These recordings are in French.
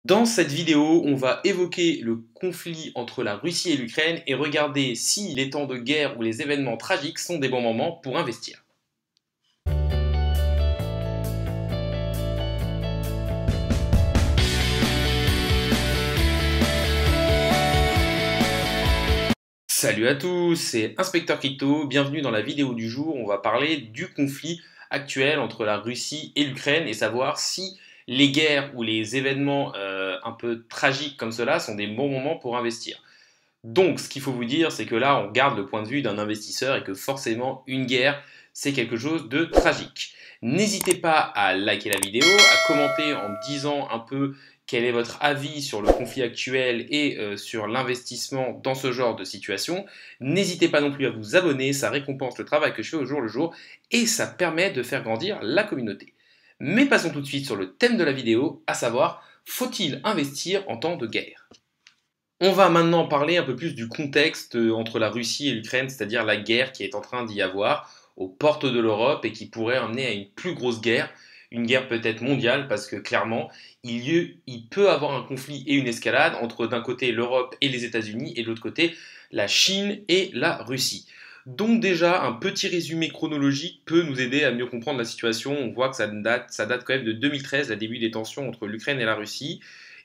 Dans cette vidéo, on va évoquer le conflit entre la Russie et l'Ukraine et regarder si les temps de guerre ou les événements tragiques sont des bons moments pour investir. Salut à tous, c'est Inspecteur Crypto, bienvenue dans la vidéo du jour. On va parler du conflit actuel entre la Russie et l'Ukraine et savoir si les guerres ou les événements un peu tragiques comme cela sont des bons moments pour investir. Donc, ce qu'il faut vous dire, c'est que là, on garde le point de vue d'un investisseur et que forcément, une guerre, c'est quelque chose de tragique. N'hésitez pas à liker la vidéo, à commenter en me disant un peu quel est votre avis sur le conflit actuel et sur l'investissement dans ce genre de situation. N'hésitez pas non plus à vous abonner, ça récompense le travail que je fais au jour le jour et ça permet de faire grandir la communauté. Mais passons tout de suite sur le thème de la vidéo, à savoir, faut-il investir en temps de guerre ? On va maintenant parler un peu plus du contexte entre la Russie et l'Ukraine, c'est-à-dire la guerre qui est en train d'y avoir aux portes de l'Europe et qui pourrait amener à une plus grosse guerre, une guerre peut-être mondiale, parce que clairement, il peut avoir un conflit et une escalade entre d'un côté l'Europe et les États-Unis et de l'autre côté la Chine et la Russie. Donc déjà, un petit résumé chronologique peut nous aider à mieux comprendre la situation. On voit que ça date quand même de 2013, le début des tensions entre l'Ukraine et la Russie.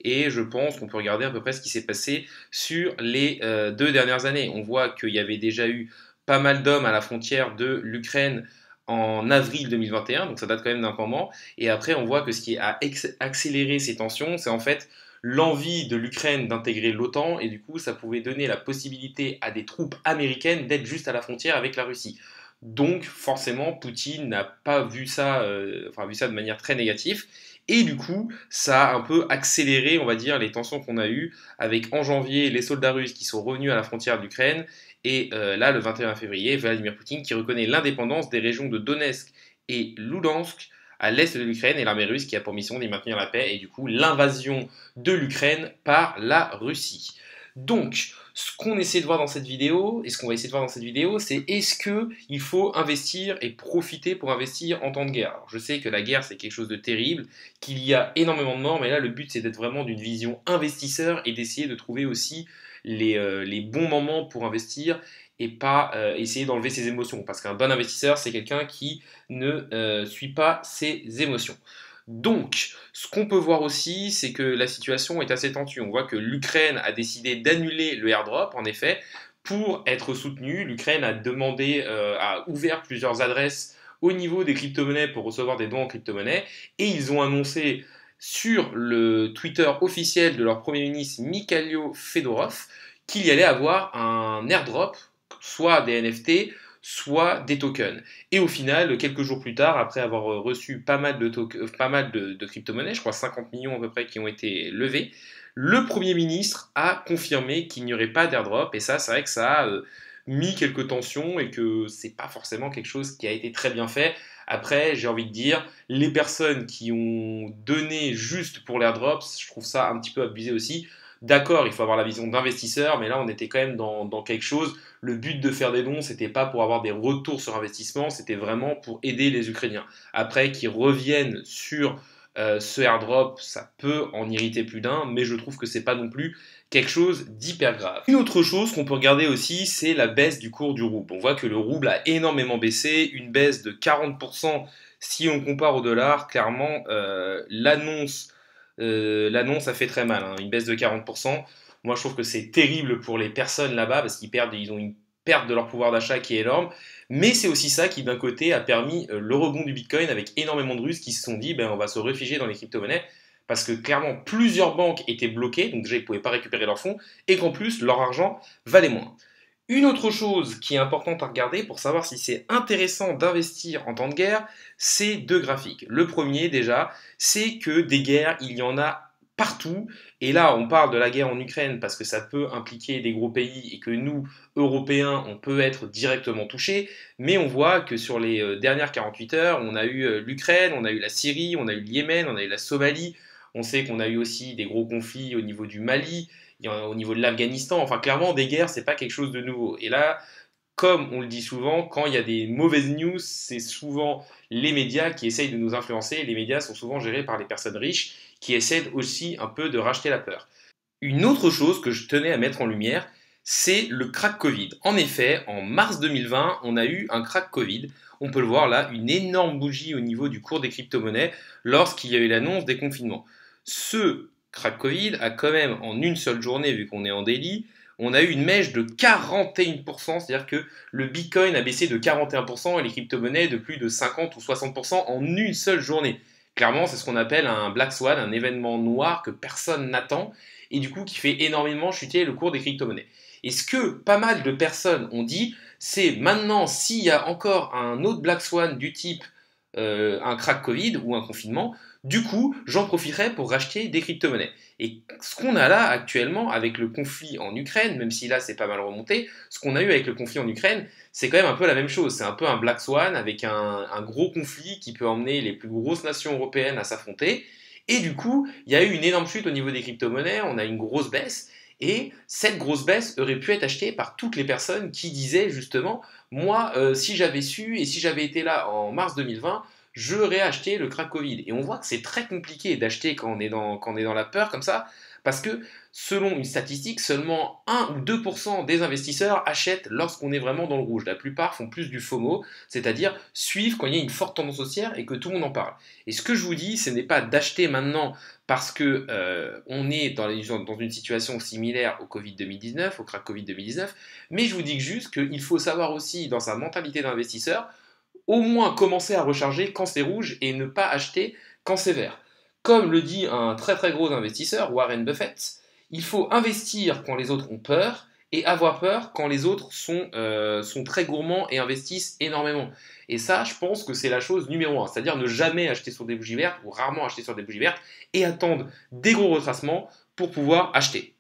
Et je pense qu'on peut regarder à peu près ce qui s'est passé sur les 2 dernières années. On voit qu'il y avait déjà eu pas mal d'hommes à la frontière de l'Ukraine en avril 2021, donc ça date quand même d'un moment. Et après, on voit que ce qui a accéléré ces tensions, c'est en fait l'envie de l'Ukraine d'intégrer l'OTAN, et du coup, ça pouvait donner la possibilité à des troupes américaines d'être juste à la frontière avec la Russie. Donc, forcément, Poutine n'a pas vu ça, vu ça de manière très négative. Et du coup, ça a un peu accéléré, on va dire, les tensions qu'on a eues avec en janvier les soldats russes qui sont revenus à la frontière d'Ukraine et là, le 21 février, Vladimir Poutine qui reconnaît l'indépendance des régions de Donetsk et Luhansk à l'est de l'Ukraine et l'armée russe qui a pour mission d'y maintenir la paix et du coup l'invasion de l'Ukraine par la Russie. Donc, ce qu'on essaie de voir dans cette vidéo, et ce qu'on va essayer de voir dans cette vidéo, c'est est-ce qu'il faut investir et profiter pour investir en temps de guerre. Alors, je sais que la guerre, c'est quelque chose de terrible, qu'il y a énormément de morts, mais là, le but, c'est d'être vraiment d'une vision investisseur et d'essayer de trouver aussi les bons moments pour investir et pas essayer d'enlever ses émotions. Parce qu'un bon investisseur, c'est quelqu'un qui ne suit pas ses émotions. Donc, ce qu'on peut voir aussi, c'est que la situation est assez tendue. On voit que l'Ukraine a décidé d'annuler le airdrop, en effet, pour être soutenue. L'Ukraine a demandé, a ouvert plusieurs adresses au niveau des crypto-monnaies pour recevoir des dons en crypto-monnaies, et ils ont annoncé sur le Twitter officiel de leur Premier ministre Mikhailo Fedorov qu'il y allait avoir un airdrop, soit des NFT, soit des tokens. Et au final, quelques jours plus tard, après avoir reçu pas mal de crypto-monnaies, je crois 50 millions à peu près qui ont été levés, le Premier ministre a confirmé qu'il n'y aurait pas d'airdrop. Et ça, c'est vrai que ça a mis quelques tensions et que c'est pas forcément quelque chose qui a été très bien fait. Après, j'ai envie de dire, les personnes qui ont donné juste pour l'airdrop, je trouve ça un petit peu abusé aussi. D'accord, il faut avoir la vision d'investisseur, mais là on était quand même dans quelque chose. Le but de faire des dons, c'était pas pour avoir des retours sur investissement, c'était vraiment pour aider les Ukrainiens. Après, qu'ils reviennent sur ce airdrop, ça peut en irriter plus d'un, mais je trouve que c'est pas non plus quelque chose d'hyper grave. Une autre chose qu'on peut regarder aussi, c'est la baisse du cours du rouble. On voit que le rouble a énormément baissé, une baisse de 40% si on compare au dollar. Clairement, l'annonce a fait très mal, hein, une baisse de 40%. Moi, je trouve que c'est terrible pour les personnes là-bas parce ils ont une perte de leur pouvoir d'achat qui est énorme. Mais c'est aussi ça qui, d'un côté, a permis le rebond du Bitcoin avec énormément de Russes qui se sont dit on va se réfugier dans les crypto-monnaies parce que clairement, plusieurs banques étaient bloquées, donc déjà, ils ne pouvaient pas récupérer leurs fonds et qu'en plus, leur argent valait moins. Une autre chose qui est importante à regarder pour savoir si c'est intéressant d'investir en temps de guerre, c'est deux graphiques. Le premier déjà, c'est que des guerres, il y en a partout. Et là, on parle de la guerre en Ukraine parce que ça peut impliquer des gros pays et que nous, Européens, on peut être directement touchés. Mais on voit que sur les dernières 48 heures, on a eu l'Ukraine, on a eu la Syrie, on a eu le Yémen, on a eu la Somalie. On sait qu'on a eu aussi des gros conflits au niveau du Mali, au niveau de l'Afghanistan. Enfin, clairement, des guerres, c'est pas quelque chose de nouveau. Et là, comme on le dit souvent, quand il y a des mauvaises news, c'est souvent les médias qui essayent de nous influencer. Les médias sont souvent gérés par les personnes riches qui essaient aussi un peu de racheter la peur. Une autre chose que je tenais à mettre en lumière, c'est le crack Covid. En effet, en mars 2020, on a eu un crack Covid. On peut le voir là, une énorme bougie au niveau du cours des crypto-monnaies lorsqu'il y a eu l'annonce des confinements. Ce crack Covid a quand même, en une seule journée, vu qu'on est en daily, on a eu une mèche de 41%, c'est-à-dire que le Bitcoin a baissé de 41% et les crypto-monnaies de plus de 50 ou 60% en une seule journée. Clairement, c'est ce qu'on appelle un Black Swan, un événement noir que personne n'attend et du coup qui fait énormément chuter le cours des crypto-monnaies. Et ce que pas mal de personnes ont dit, c'est maintenant s'il y a encore un autre Black Swan du type un crack Covid ou un confinement, du coup j'en profiterai pour racheter des crypto-monnaies. Et ce qu'on a là actuellement avec le conflit en Ukraine, même si là c'est pas mal remonté, ce qu'on a eu avec le conflit en Ukraine, c'est quand même un peu la même chose. C'est un peu un Black Swan avec un gros conflit qui peut emmener les plus grosses nations européennes à s'affronter. Et du coup, il y a eu une énorme chute au niveau des crypto-monnaies, on a une grosse baisse. Et cette grosse baisse aurait pu être achetée par toutes les personnes qui disaient justement, moi, si j'avais su et si j'avais été là en mars 2020, j'aurais acheté le crack Covid. Et on voit que c'est très compliqué d'acheter quand on est dans la peur comme ça, parce que selon une statistique, seulement 1 ou 2% des investisseurs achètent lorsqu'on est vraiment dans le rouge. La plupart font plus du FOMO, c'est-à-dire suivre quand il y a une forte tendance haussière et que tout le monde en parle. Et ce que je vous dis, ce n'est pas d'acheter maintenant parce que on est dans une situation similaire au Covid 2019, au crack Covid 2019, mais je vous dis juste qu'il faut savoir aussi, dans sa mentalité d'investisseur, au moins commencer à recharger quand c'est rouge et ne pas acheter quand c'est vert. Comme le dit un très très gros investisseur, Warren Buffett, il faut investir quand les autres ont peur et avoir peur quand les autres sont très gourmands et investissent énormément. Et ça, je pense que c'est la chose numéro un, c'est-à-dire ne jamais acheter sur des bougies vertes ou rarement acheter sur des bougies vertes et attendre des gros retracements pour pouvoir acheter.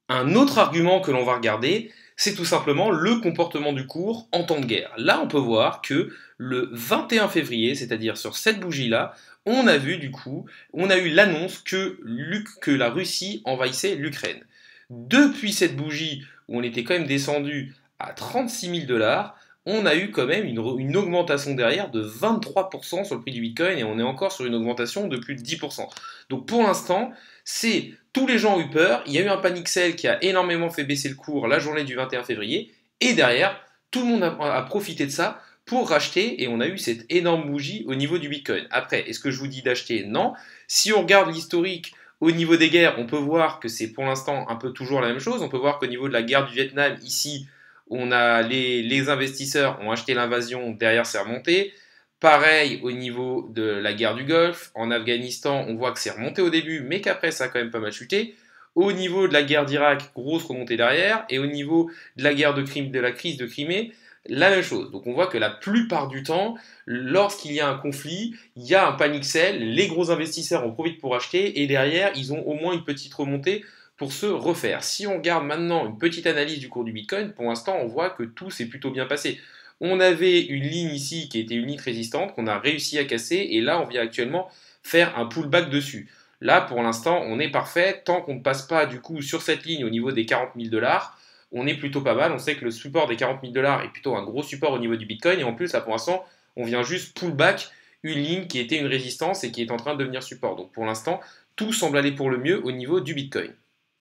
Un autre argument que l'on va regarder, c'est tout simplement le comportement du cours en temps de guerre. Là, on peut voir que le 21 février, c'est-à-dire sur cette bougie-là, on a vu du coup, on a eu l'annonce que la Russie envahissait l'Ukraine. Depuis cette bougie, où on était quand même descendu à 36 000 dollars, on a eu quand même une augmentation derrière de 23% sur le prix du Bitcoin et on est encore sur une augmentation de plus de 10%. Donc pour l'instant, c'est tous les gens ont eu peur, il y a eu un panic sell qui a énormément fait baisser le cours la journée du 21 février et derrière, tout le monde a profité de ça pour racheter et on a eu cette énorme bougie au niveau du Bitcoin. Après, est-ce que je vous dis d'acheter? Non. Si on regarde l'historique au niveau des guerres, on peut voir que c'est pour l'instant un peu toujours la même chose. On peut voir qu'au niveau de la guerre du Vietnam, ici, on a les investisseurs ont acheté l'invasion, derrière c'est remonté. Pareil au niveau de la guerre du Golfe. En Afghanistan, on voit que c'est remonté au début, mais qu'après ça a quand même pas mal chuté. Au niveau de la guerre d'Irak, grosse remontée derrière. Et au niveau de la guerre de la crise de Crimée, la même chose. Donc on voit que la plupart du temps, lorsqu'il y a un conflit, il y a un panic sell, les gros investisseurs en profitent pour acheter et derrière, ils ont au moins une petite remontée pour se refaire. Si on regarde maintenant une petite analyse du cours du Bitcoin, pour l'instant, on voit que tout s'est plutôt bien passé. On avait une ligne ici qui était une ligne résistante qu'on a réussi à casser et là, on vient actuellement faire un pullback dessus. Là, pour l'instant, on est parfait. Tant qu'on ne passe pas du coup sur cette ligne au niveau des 40 000 dollars, on est plutôt pas mal. On sait que le support des 40 000 dollars est plutôt un gros support au niveau du Bitcoin. Et en plus, là, pour l'instant, on vient juste pullback une ligne qui était une résistance et qui est en train de devenir support. Donc pour l'instant, tout semble aller pour le mieux au niveau du Bitcoin.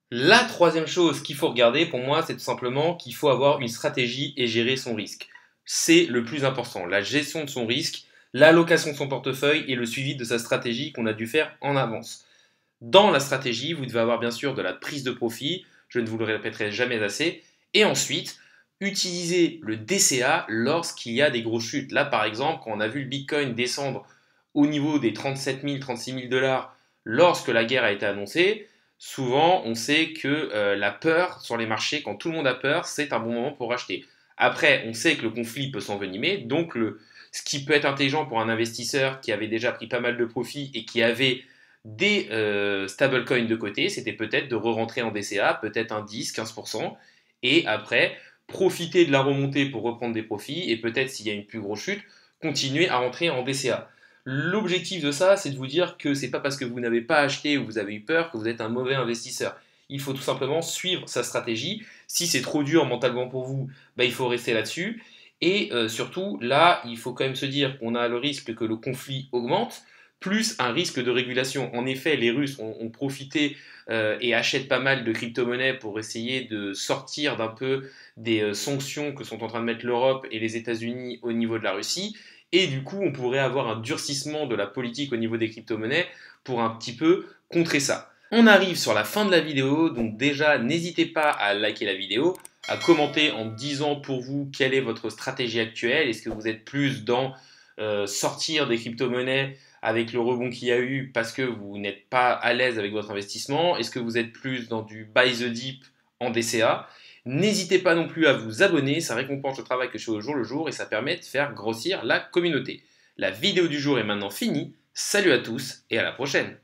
La troisième chose qu'il faut regarder pour moi, c'est tout simplement qu'il faut avoir une stratégie et gérer son risque. C'est le plus important, la gestion de son risque, l'allocation de son portefeuille et le suivi de sa stratégie qu'on a dû faire en avance. Dans la stratégie, vous devez avoir bien sûr de la prise de profit, je ne vous le répéterai jamais assez, et ensuite, utiliser le DCA lorsqu'il y a des grosses chutes. Là, par exemple, quand on a vu le Bitcoin descendre au niveau des 37 000, 36 000 dollars lorsque la guerre a été annoncée, souvent on sait que la peur sur les marchés, quand tout le monde a peur, c'est un bon moment pour acheter. Après, on sait que le conflit peut s'envenimer, donc ce qui peut être intelligent pour un investisseur qui avait déjà pris pas mal de profits et qui avait des stablecoins de côté, c'était peut-être de re-rentrer en DCA, peut-être un 10-15%, et après profiter de la remontée pour reprendre des profits, et peut-être s'il y a une plus grosse chute, continuer à rentrer en DCA. L'objectif de ça, c'est de vous dire que c'est pas parce que vous n'avez pas acheté ou vous avez eu peur que vous êtes un mauvais investisseur. Il faut tout simplement suivre sa stratégie. Si c'est trop dur mentalement pour vous, bah, il faut rester là-dessus. Et surtout, là, il faut quand même se dire qu'on a le risque que le conflit augmente. plus un risque de régulation. En effet, les Russes ont profité et achètent pas mal de crypto-monnaies pour essayer de sortir d'un peu des sanctions que sont en train de mettre l'Europe et les États-Unis au niveau de la Russie. Et du coup, on pourrait avoir un durcissement de la politique au niveau des crypto-monnaies pour un petit peu contrer ça. On arrive sur la fin de la vidéo, donc déjà, n'hésitez pas à liker la vidéo, à commenter en me disant pour vous quelle est votre stratégie actuelle. Est-ce que vous êtes plus dans sortir des crypto-monnaies avec le rebond qu'il y a eu parce que vous n'êtes pas à l'aise avec votre investissement? Est-ce que vous êtes plus dans du buy the dip en DCA? N'hésitez pas non plus à vous abonner, ça récompense le travail que je fais au jour le jour et ça permet de faire grossir la communauté. La vidéo du jour est maintenant finie. Salut à tous et à la prochaine!